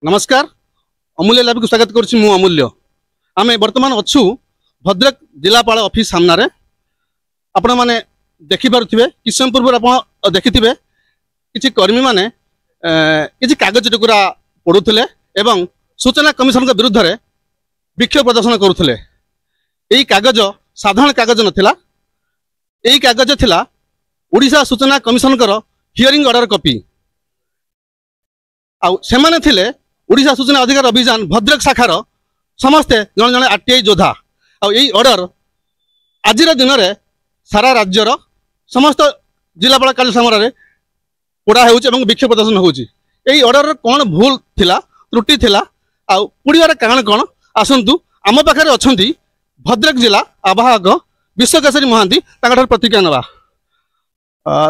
नमस्कार अमूल्य लाइव को स्वागत करुच्ची मु अमूल्य आम बर्तमान अच्छु भद्रक जिलापाल ऑफिस सामने आपण मैंने देखिपे कि समय पूर्व आप देखिथे कि कर्मी मैंने कि कागज टुकुरा पढ़ुले एवं सूचना कमिशन विरुद्ध में विक्षोभ प्रदर्शन करुले। यही कागज साधारण कागज नथिला, यही कागज थिला ओडिशा सूचना कमिशन हियरिंग ऑर्डर कॉपी आउ सेमाने थिले ओडिशा सूचना अधिकार अभियान भद्रक शाखार समस्ते जन जन आरटीआई योद्धा आउ यही ऑर्डर आज दिन में सारा राज्यर समस्त जिलापाल कार्य सामने पोड़ा हो विक्षोभ प्रदर्शन होगी। ऑर्डर कौन भूल थिला त्रुटि थिला आउ पुड़ियार कारण कौन आसतु आम पाखे अच्छा भद्रक जिला आवाहक विश्वकेशरी महांती प्रतिक्रिया नवा।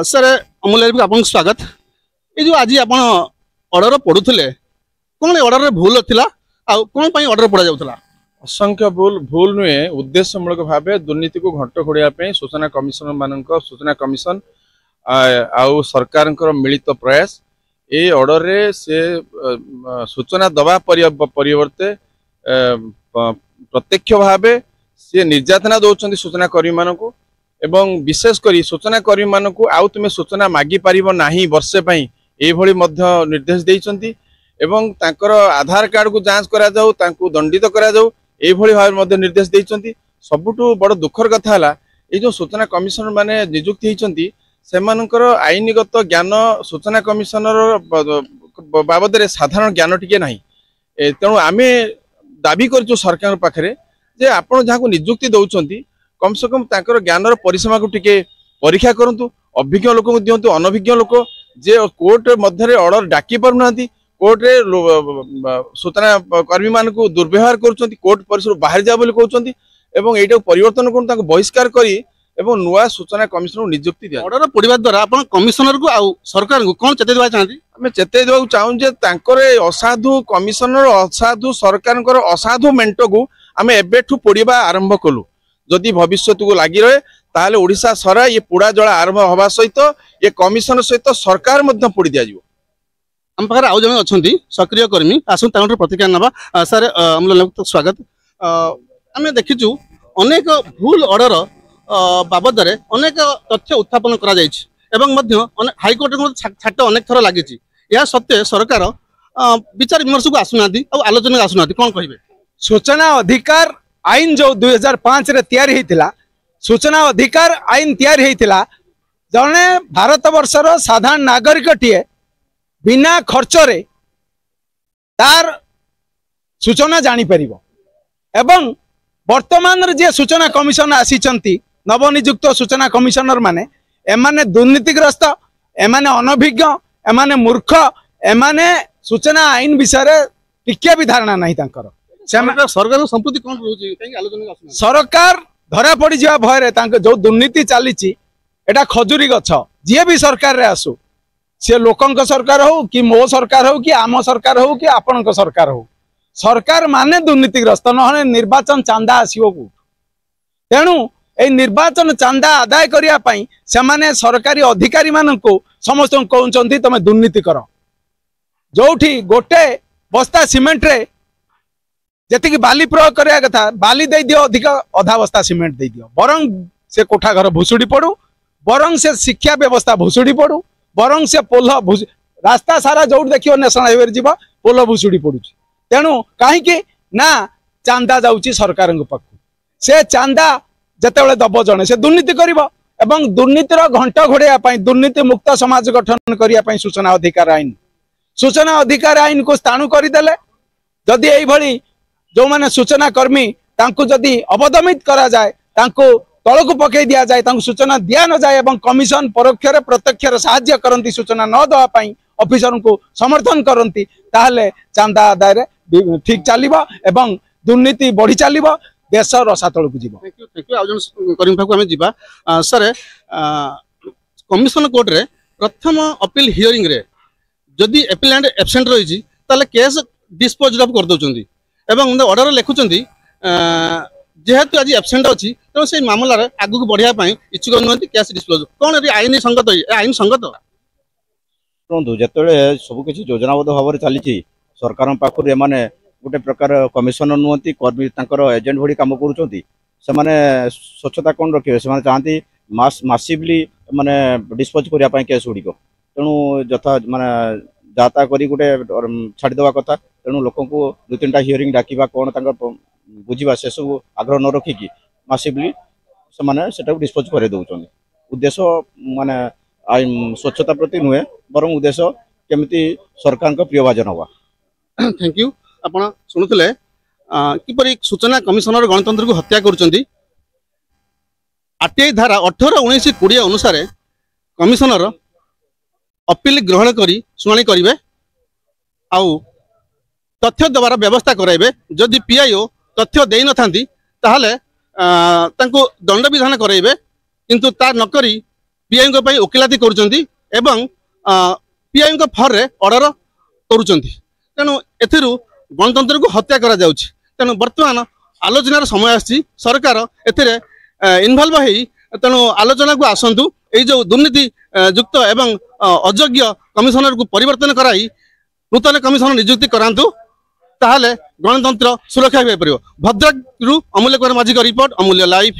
सर अमूल्य आप स्वागत। ये जो आज आप ऑर्डर पढ़ुले कौन ऑर्डर भूल थिला आउ कौन पाई ऑर्डर पड़ा जाउथला? असंख्य भूल नुहे उद्देश्यमूलक भाव दुर्नीति को घंट घोड़ाई सूचना कमिशन मान सूचना कमिशन आउ सरकार मिलित प्रयास ये ऑर्डर रे से सूचना दबा परिवर्ते प्रत्यक्ष भाव सी निर्यातना दौरान सूचना कर्मी मान एवं विशेषकर सूचना कर्मी मान आउ तुम सूचना मागी पार ना वर्षे ये निर्देश देइछंती एवं तांकर आधार कार्ड को जांच करा जाऊ तांको दंडित करा जाऊ ये भाव निर्देश देइछंती। सबुठु बड़ दुखर कथा है ये जो सूचना कमिशनर माने नियुक्ति होइछंती सेमानकर आईनगत ज्ञान सूचना कमिशनर बाबद रे साधारण ज्ञान टिके नाही। तेणु आमे दाबी करछु सरकार पाखरे जे आपण जहाँ नियुक्ति दौरान कम से कम तांकर ज्ञान परिसीमा को टिके परीक्षा करंतु। अभिज्ञ लोक दिंतु अनभिज्ञ लोक जे कोर्ट मध्य ऑर्डर डाकी पार ना कोर्ट रे सूचना कर्मी मान को दुर्व्यवहार कर कोर्ट परिसर बाहर जा बोली कहते एवं एटा परिवर्तन कर बहिष्कार करी एवं नुआ सूचना कमिशनर नियुक्ति दिया। ऑर्डर पढ़ा द्वारा आप कमिशनर को आउ सरकार को कौन चेते देवा चाहती? आम चेते देवा चाहूँ जे असाधु कमिशनर असाधु सरकार असाधु मेंट को आम एबेठू पोड़ा आरंभ कलु। जदि भविष्य को लगी रहे ताहले ओडिशा सारा ये पोड़ा जला आरंभ हवा सहित ये कमिशन सहित सरकार मध्य पोड़ी दिया जिवो। आम पाखे आउ जन अच्छा सक्रिय कर्मी आसु प्रतिक्रिया नवा। सर अमूल्य स्वागत। आम देखीचु अनेक भूल ऑर्डर बाबद में अनेक तथ्य उत्थापन करा हाईकोर्ट छाट अनेक थर लगी या सत्वे सरकार विचार विमर्श को आसुना आलोचना आसुना कौन कहे? सूचना अधिकार आईन जो 2005 रे तैयारी होता सूचना अधिकार आईन तैयारी होता जने भारत वर्षर साधारण नागरिक टीए बिना खर्च रे तार सूचना जानी परिबो एवं वर्तमान जे सूचना कमिशन आसीचंती नवनियुक्त सूचना कमिशनर माने एमाने दुर्नीतिग्रस्त एमाने अनभिज्ञ एमाने मूर्ख एमाने सूचना आईन विषय टिके भी धारणा नहीं तांकर। सरकार संपत्ति कौन रोची सरकार धरा पड़ी जा भय जो दुर्नीति चली एटा खजुरी गछ जी भी सरकार रे आसु सी लोकंक सरकार हो कि मो सरकार हो कि आम सरकार हो कि आपणक सरकार हो सरकार माने दुर्नीतिग्रस्त न निर्वाचन चांदा आसीबो को। तेणु ए निर्वाचन चांदा आदाय करिया पई से माने सरकारी अधिकारी माननको समस्त कहउचंती तमे दुर्नीति कर जोठी गोटे बस्ता सिमेंट रे जति बाली प्रयोग करिया कथा बाली दे दियो अधिक अधा बस्ता सिमेंट दे दियो बरं से कोठा घर भुसुड़ी पड़ू बरं से शिक्षा व्यवस्था भुसुड़ी पड़ू बरं से पोल रास्ता सारा जो देखियो नेशनल हाईवे जीव पोल भुसुड़ी पड़ू। तेणु कहीं ना चांदा जाऊँगी सरकार पाखु से चांदा जिते दब जड़े से दुर्नीति कर दुर्नीतिर घंट घोड़ाई दुर्नीति मुक्त समाज गठन करने सूचना अधिकार आईन को स्थाणु करदे जदि यही जो माने सूचना कर्मी तांको जदि अवदमित करा जाए तांको तलक पकई दि जाए सूचना दिया न जाए एवं कमिशन परोक्ष प्रत्यक्ष साहाय्य करती सूचना न दवाई ऑफिसर को समर्थन करती ताहले चांदा आदाय ठीक चलिबो एवं दुर्नीति बढ़ी चलिबो देश रसातल को जीवो। थैंक यू कर्मी पाखु आमे जीवा। सर कमिशन कोर्ट रे प्रथम अपील हियरिंग रे जदि एपिलेंट एब्सेंट रही ताले केस डिस्पोज ऑफ कर दउचंदी एवं ऑर्डर लिखुचंदी जेहेतु आज एब्सेंट अच्छी तेणु से मामलार आगू बढ़ाई इच्छुक नुहति कैश डिस्क्लोज कौन आईन संगत आईन संगत शुणु जो सबकि योजनाबद्ध भाव में चली सरकार पाखु एमाने गोटे प्रकार कमिशनर नुहति कर्मी तांकर एजेंट भली काम करूछंती सेमाने स्वच्छता कौन रखिए से चाहती मासिवली माने डिस्पोज करिया पई केस गुड़िक तेणु यथा माने जाता करी गोटे छाड़ीदेवा कथा तेणु लोक को 2-3टा हियरिंग डाकिबा कौन बुझा से सब आग्रह न रखिकी मासिवली से डिस्पोज कर दौरान उद्देश्य माने स्वच्छता प्रति नुहे बरम उद्देश्य केमिति सरकार प्रियभाजन हवा। थैंक यू आपण शुणुले किपरि सूचना कमिशनर गणतंत्र को हत्या करुचंती आरटीआई धारा 18, 19, 20 अनुसार कमिशनर अपील ग्रहण करी शुणाणी करेंगे आउ तथ्य देवार व्यवस्था कराइबे जदि पीआईओ तथ्य दे न थांती ताहले तांको दंड विधान कराइबे किंतु ता नकरी पीआईओ पई ओकिलाती करूचंती एवं पीआईओ फर रे ऑर्डर करूचंती तेणु एथिरु गणतंत्र को हत्या करा जाउछि तेणु वर्तमान आलोचनार समय आछि सरकार एथिरे इनवॉल्व होई तेणु आलोचना को आसंतु ए जो दुर्नीति युक्त एवं अयोग्य कमिशनर को परिवर्तन कराई नूतन कमिशनर नियुक्ति करांतु ताहले गणतंत्र सुरक्षा हो पारिबो। भद्रक रु अमूल्य कुमार माझी का रिपोर्ट, अमूल्य लाइव।